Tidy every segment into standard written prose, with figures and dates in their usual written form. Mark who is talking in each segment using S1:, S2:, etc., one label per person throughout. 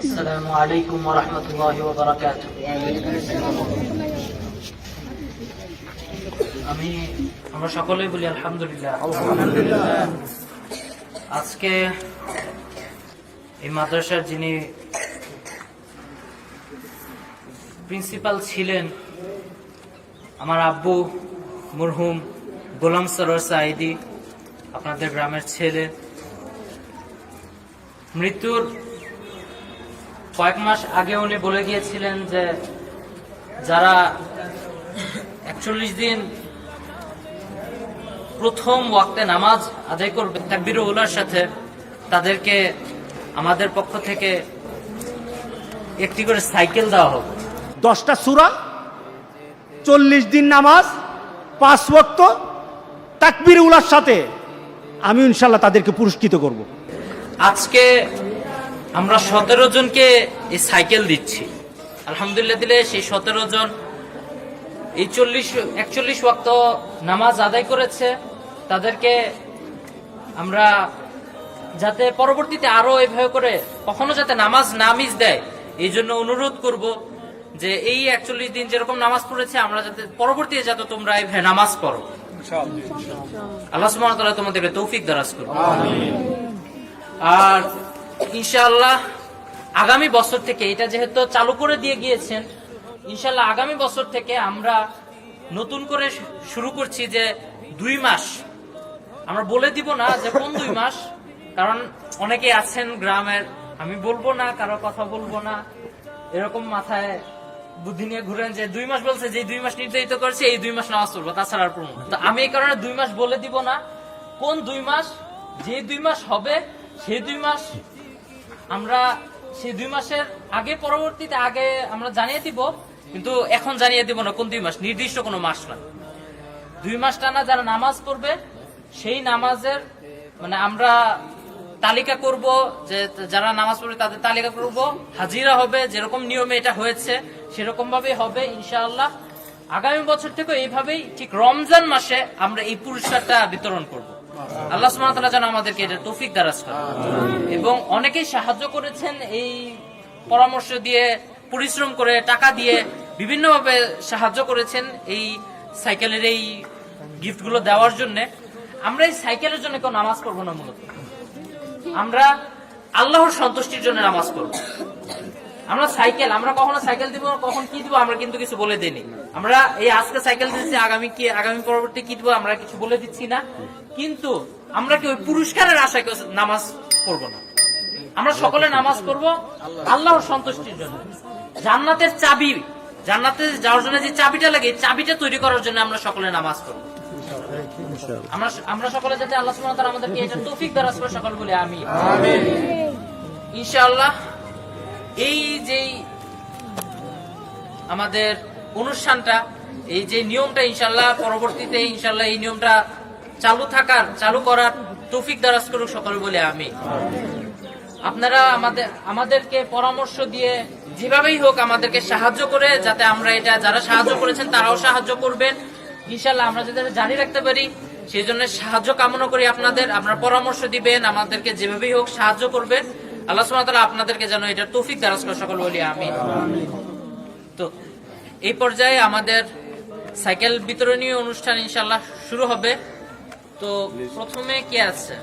S1: আসসালামু আলাইকুম ওয়া রাহমাতুল্লাহি ওয়া বারাকাতুহু। আমরা সকলেই বলি আলহামদুলিল্লাহ। আজকে এই মাদ্রাসার যিনি প্রিন্সিপাল ছিলেন, আমার আব্বু মরহুম গোলাম সরোয়ার সাঈদী, আপনাদের গ্রামের ছেলে, মৃত্যুর কয়েক মাস আগে উনি বলে গিয়েছিলেন যে যারা 41 দিন প্রথম ওয়াক্তে নামাজ আদায় করবে তাকবীর উলার সাথে, তাদেরকে আমাদের পক্ষ থেকে একটি করে সাইকেল দেওয়া হবে।
S2: 10টা সূরা, 40 দিন নামাজ, 5 ওয়াক্ত তাকবীর উলার সাথে আমি ইনশাআল্লাহ তাদেরকে পুরস্কৃত করব।
S1: আজকে আমরা 17 জনকে এই সাইকেল দিচ্ছি। আলহামদুলিল্লাহ দিলে সেই 17 জন এই 41 ওয়াক্ত নামাজ আদায় করেছে। তাদেরকে আমরা যাতে পরবর্তীতে আরো এভাবে করে কখনো যাতে নামাজ না মিস দেয়, এই জন্য অনুরোধ করব যে এই 41 দিন যেরকম নামাজ পড়েছে আমরা যাতে পরবর্তীতে যাতে তোমরা এইভাবে নামাজ পড়ো। আল্লাহ সুবহানাহু ওয়া তাআলা তোমাদেরকে তৌফিক দারাজ করুন। আর ইনশাআল্লাহ আগামী বছর থেকে, এটা যেহেতু চালু করে দিয়ে গিয়েছেন, ইনশাআল্লাহ আগামী বছর থেকে আমরা নতুন করে শুরু করছি যে 2 মাস, আমরা বলে দিব না যে কোন 2 মাস, কারণ অনেকে আছেন গ্রামের, আমি বলবো না, কারো কথা বলবো না, এরকম মাথায় বুদ্ধি নিয়ে ঘুরেন যে 2 মাস বলছে, যে 2 মাস নির্ধারিত করেছে এই 2 মাস নামাজ পড়বো, তাছাড়া আর পড়বো না। তো আমি এই কারণে 2 মাস বলে দিব না, কোন 2 মাস, যে 2 মাস হবে সেই 2 মাস আমরা সেই 2 মাসের আগে পরবর্তীতে আগে আমরা জানিয়ে দিব, কিন্তু এখন জানিয়ে দিব না কোন 2 মাস, নির্দিষ্ট কোনো মাস না। 2 মাস টানা যারা নামাজ পড়বে সেই নামাজের মানে আমরা তালিকা করব, যে যারা নামাজ পড়বে তাদের তালিকা করব, হাজিরা হবে, যেরকম নিয়মে এটা হয়েছে সেরকম ভাবেই হবে ইনশাআল্লাহ। আগামী বছর থেকে এইভাবেই ঠিক রমজান মাসে আমরা এই পুরস্কারটা বিতরণ করব। আল্লাহ সুবহানাহু ওয়া তাআলা যেন আমাদেরকে এটা তৌফিক দারাজ করেন। এবং অনেকেই সাহায্য করেছেন এই পরামর্শ দিয়ে, পরিশ্রম করে, টাকা দিয়ে বিভিন্নভাবে সাহায্য করেছেন এই সাইকেলের এই গিফটগুলো দেওয়ার জন্য। আমরা এই সাইকেলের জন্য কেউ নামাজ পড়বো না, মূলত আমরা আল্লাহর সন্তুষ্টির জন্য নামাজ পড়বো। আমরা কখনো সাইকেল দিব, কখন কি দিব আমরা কিন্তু কিছু বলে দিইনি। আমরা এই আজকে সাইকেল দিচ্ছি, আগামী পরবর্তী কি দিব আমরা কিছু বলে দিচ্ছি না, কিন্তু আমরা কি ওই পুরস্কারের আশায় কেউ নামাজ পড়বো না। আমরা সকলে নামাজ পড়বো আল্লাহর সন্তুষ্টির জন্য। জান্নাতের চাবি, জান্নাতে যাওয়ার জন্য যে চাবিটা লাগে, চাবিটা তৈরি করার জন্য আমরা সকলে নামাজ পড়বো। আমরা সকলে যাতে আল্লাহ সুবহানাহু ওয়া তাআলা আমাদেরকে এটা তৌফিক দারাজ করে, সকল বলে আমিন। ইনশাআল্লাহ এই যে আমাদের অনুষ্ঠানটা, এই যে নিয়মটা, ইনশাআল্লাহ পরবর্তীতে ইনশাআল্লাহ এই নিয়মটা চালু করার তৌফিক দারাজ করুক, সকলে বলে আমিন। আপনারা আমাদেরকে পরামর্শ দিয়ে যেভাবেই হোক আমাদেরকে সাহায্য করে, যাতে আমরা এটা, যারা সাহায্য করেছেন তারাও সাহায্য করবেন ইনশাআল্লাহ, আমরা যাতে জারি রাখতে পারি সেই জন্য সাহায্য কামনা করি আপনাদের। আপনারা পরামর্শ দিবেন, আমাদেরকে যেভাবেই হোক সাহায্য করবেন। আল্লাহ সুবহানাহু ওয়া তাআলা আপনাদেরকে যেন এটার তৌফিক দারাজ করে, সকল বলি আমিন। তো এই পর্যায়ে আমাদের সাইকেল বিতরণী অনুষ্ঠান ইনশাআল্লাহ শুরু হবে। তো প্রথমে কে আছে?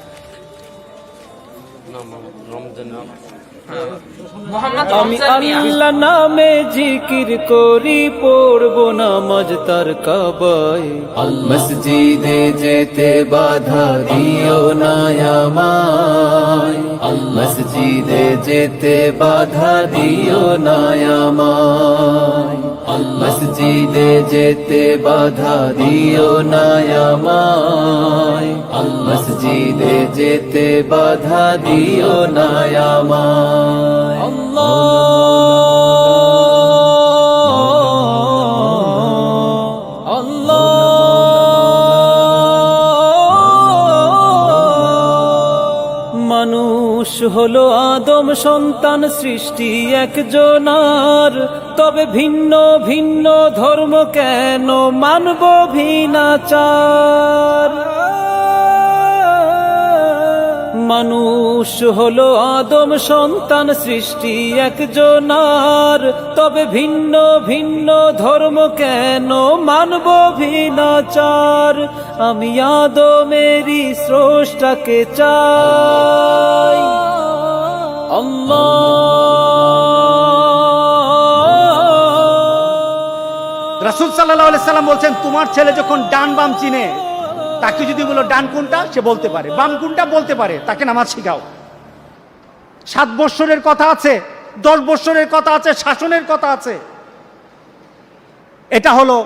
S3: আমি আল্লাহ নামে জিকির করি, পড়ব নামাজ তার কাবায়। মসজিদে যেতে বাধা দিও না আমায়, মসজিদে যেতে বাধা দিও না আমায়, মসজিদে যেতে বাধা দিও না আমায়, মসজিদে যেতে বাধা দিও না আমায়। মানুষ হলো আদম সন্তান, সৃষ্টি একজনার, তবে ভিন্ন ভিন্ন ধর্ম কেন মানব ভিন্নাচার। মানুষ হলো আদম সন্তান সৃষ্টি একজনার, তবে ভিন্ন ভিন্ন ধর্ম কেন মানব ভিন্নাচার। আমি আদমেরই স্রষ্টাকে চাই,
S2: রাসূল সাল্লাল্লাহু আলাইহি সাল্লাম বলছেন, তোমার ছেলে যখন ডান বাম চিনে, তাকে যদি বলো ডান কোনটা, সে বলতে পারে, বাম কোনটা বলতে পারে, তাকে নামাজ শিখাও। 7 বৎসরের কথা আছে, 10 বৎসরের কথা আছে, শাসনের কথা আছে। এটা হলো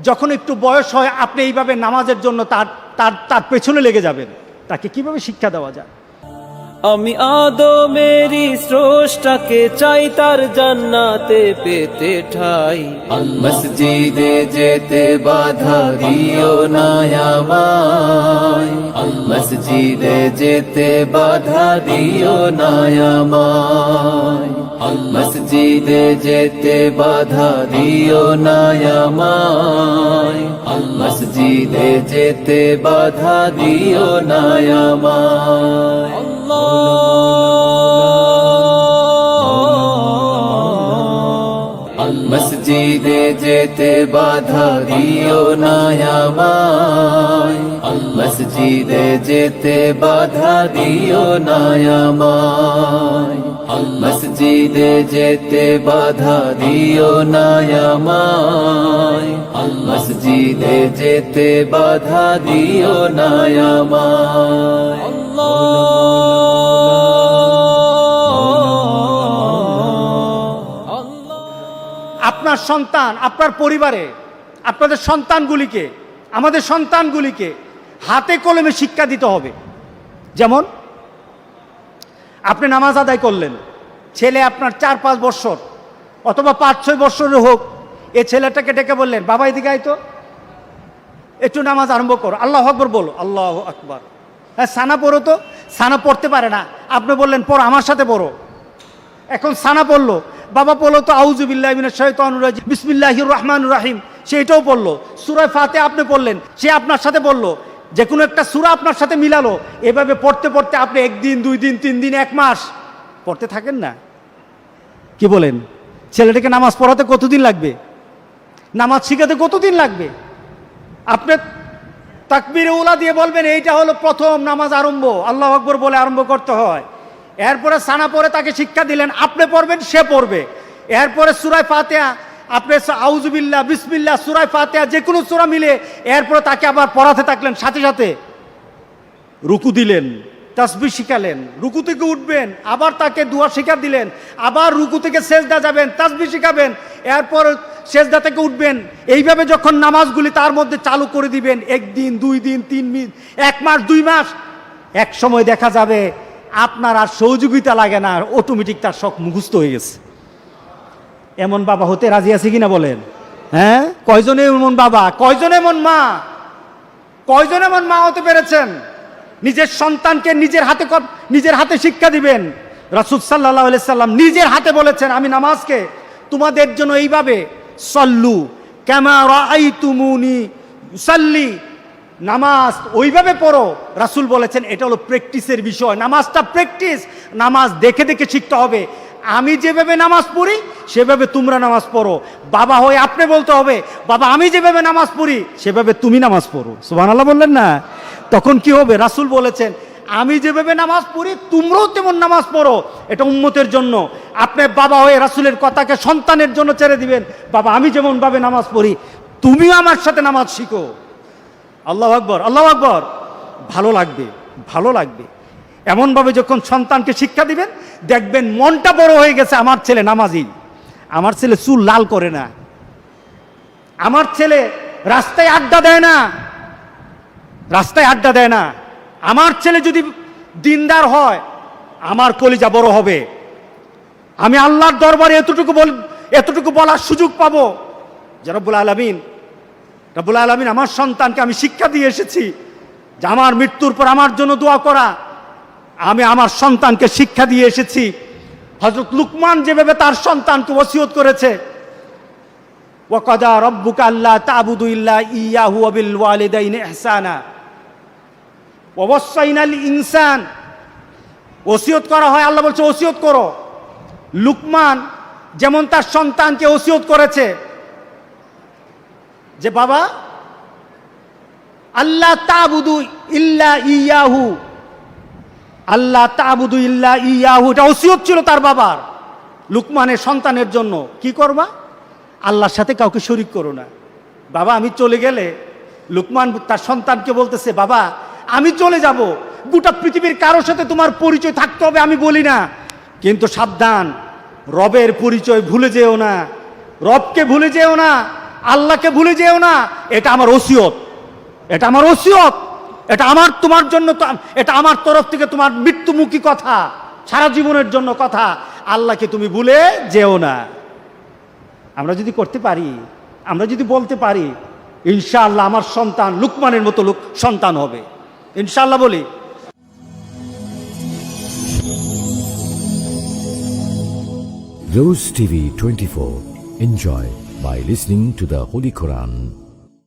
S2: যখন একটু বয়স হয়, আপনি এইভাবে নামাজের জন্য তার পেছনে লেগে যাবেন। তাকে কিভাবে শিক্ষা দেওয়া যায়?
S3: আমি আদমেরই স্রষ্টাকে চাই, তার জান্নাতে পেতে ঠাই। মসজিদে যেতে বাধা দিও না আমায়, মসজিদে যেতে বাধা দিও না আমায়, মসজিদে যেতে বাধা দিও না আমায়, মসজিদে যেতে বাধা দিও না আমায়। মসজিদে যেতে বাধা দিও না আমায়, মসজিদে যেতে বাধা দিও না আমায়, মসজিদে যেতে বাধা দিও না আমায়, মসজিদে যেতে বাধা দিও না আমায়।
S2: আপনার সন্তান, আপনার পরিবারে আপনাদের সন্তানগুলিকে, আমাদের সন্তানগুলিকে হাতে কলমে শিক্ষা দিতে হবে। যেমন আপনি নামাজ আদায় করলেন, ছেলে আপনার 4-5 বৎসর অথবা 5-6 বৎসরের হোক, এ ছেলেটাকে ডেকে বললেন, বাবা এদিকে আয় তো, একটু নামাজ আরম্ভ করো, আল্লাহু আকবার বলো, আল্লাহু আকবার। হ্যাঁ, সানা পড়ো তো। সানা পড়তে পারে না, আপনি বললেন পড়ো, আমার সাথে পড়ো। এখন সানা পড়লো, বাবা পড়লো তো আউযু বিল্লাহি মিনাশ শাইতানির রাজিম বিসমিল্লাহির রহমানির রহিম, সেটাও পড়লো। সূরা ফাতিহা আপনি পড়লেন, সে আপনার সাথে পড়লো। যে কোনো একটা সূরা আপনার সাথে মিলালো। এভাবে পড়তে পড়তে আপনি 1 দিন, 2 দিন, 3 দিন, 1 মাস পড়তে থাকেন না? কি বলেন? ছেলেটাকে নামাজ পড়াতে কতদিন লাগবে? নামাজ শিখাতে কতদিন লাগবে? আপনি তাকবীরে উলা দিয়ে বলবেন, এইটা হলো প্রথম নামাজ আরম্ভ, আল্লাহু আকবার বলে আরম্ভ করতে হয়। এরপরে সানা পড়ে তাকে শিক্ষা দিলেন, আপনি পড়বেন, সে পড়বে। এরপরে সূরা ফাতিহা, আপনি আউযু বিল্লাহ, বিসমিল্লাহ, সূরা ফাতিহা যে কোনো সূরা মিলে এরপরে তাকে আবার পড়াতে থাকলেন। সাথে সাথে রুকু দিলেন, তাসবিহ শিখালেন, রুকু থেকে উঠবেন, আবার তাকে দোয়া শিক্ষা দিলেন, আবার রুকু থেকে সেজদা যাবেন, তাসবিহ শিখাবেন, এরপর সেজদা থেকে উঠবেন। এইভাবে যখন নামাজগুলি তার মধ্যে চালু করে দিবেন, 1 দিন, 2 দিন, 3 দিন, 1 মাস, 2 মাস, এক সময় দেখা যাবে আপনার আর সহযোগিতা লাগে না, অটোমেটিক তার শখ মুখস্থ হয়ে গেছে। এমন বাবা হতে রাজি আছে কিনা বলেন? হ্যাঁ, কয়জনে এমন বাবা, কয়জন এমন মা, কয়জন এমন মা হতে পেরেছেন? নিজের সন্তানকে নিজের হাতে শিক্ষা দিবেন। রাসূল সাল্লাল্লাহু আলাইহি সাল্লাম নিজের হাতে বলেছেন, আমি নামাজকে তোমাদের জন্য এইভাবে সল্লু কামা রাআইতুমুনি উসাল্লি, নামাজ ওইভাবে পড়ো। রাসূল বলেছেন এটা হলো প্র্যাকটিসের বিষয়, নামাজটা প্র্যাকটিস, নামাজ দেখে দেখে শিখতে হবে। আমি যেভাবে নামাজ পড়ি সেভাবে তোমরা নামাজ পড়ো। বাবা হয়ে আপনি বলতে হবে, বাবা আমি যেভাবে নামাজ পড়ি সেভাবে তুমি নামাজ পড়ো। সুবহানাল্লাহ বললেন না? তখন কি হবে? রাসূল বলেছেন আমি যেভাবে নামাজ পড়ি তোমরাও তেমন নামাজ পড়ো। এটা উম্মতের জন্য। আপনি বাবা হয়ে রাসূলের কথাকে সন্তানের জন্য ছেড়ে দিবেন, বাবা আমি যেমন ভাবে নামাজ পড়ি তুমিও আমার সাথে নামাজ শিখো। আল্লাহু আকবার, আল্লাহু আকবার। ভালো লাগবে, ভালো লাগবে। এমনভাবে যখন সন্তানকে শিক্ষা দিবেন, দেখবেন মনটা বড় হয়ে গেছে, আমার ছেলে নামাজি, আমার ছেলে চুল লাল করে না, আমার ছেলে রাস্তায় আড্ডা দেয় না, রাস্তায় আড্ডা দেয় না। আমার ছেলে যদি দিনদার হয় আমার কলিজা বড় হবে। আমি আল্লাহর দরবারে এতটুকু বলার সুযোগ পাবো যে রব্বুল আলামিন আমার সন্তানকে আমি শিক্ষা দিয়ে এসেছি যে আমার মৃত্যুর পর আমার জন্য দোয়া করা। আমি আমার সন্তানকে শিক্ষা দিয়ে এসেছি। হযরত লুকমান যেভাবে তার সন্তানকে ওসিয়ত করেছে, ওয়াকাদা রাব্বুকা আল্লা তা'বুদু ইল্লা ইয়্যাহু ওয়া বিল ওয়ালিদাইনি ইহসানা ওয়া ওয়াসাইনাল ইনসান ওসিয়ত করা হয়, আল্লাহ বলছে ওসিয়ত করো। লুকমান যেমন তার সন্তানকে ওসিয়ত করেছে যে বাবা আল্লাহ তা'বুদু ইল্লা ইয়াহু, আল্লাহ তা'বুদু ইল্লা ইয়াহু, এটা ওসিয়ত ছিল তার বাবার লুকমানের সন্তানের জন্য। কি করবা? আল্লাহর সাথে কাউকে শরীক করো না। বাবা আমি চলে গেলে, লুকমান তার সন্তানকে বলতেছে বাবা আমি চলে যাব, গোটা পৃথিবীর কারোর সাথে তোমার পরিচয় থাকতে হবে আমি বলি না, কিন্তু সাবধান, রবের পরিচয় ভুলে যেও না, রবকে ভুলে যেও না, আল্লাহকে ভুলে যেও না। এটা আমার ওসিয়ত, এটা আমার ওসিয়ত, এটা আমার তোমার জন্য, এটা আমার তরফ থেকে তোমার মৃত্যুমুখী কথা, সারা জীবনের জন্য কথা। আল্লাহকে তুমি ভুলে যেও না। আমরা যদি করতে পারি, আমরা যদি বলতে পারি, ইনশাআল্লাহ আমার সন্তান লুকমানের মতো সন্তান হবে, ইনশাআল্লাহ বলি।
S4: Rose TV 24. Enjoy by listening to the Holy Quran.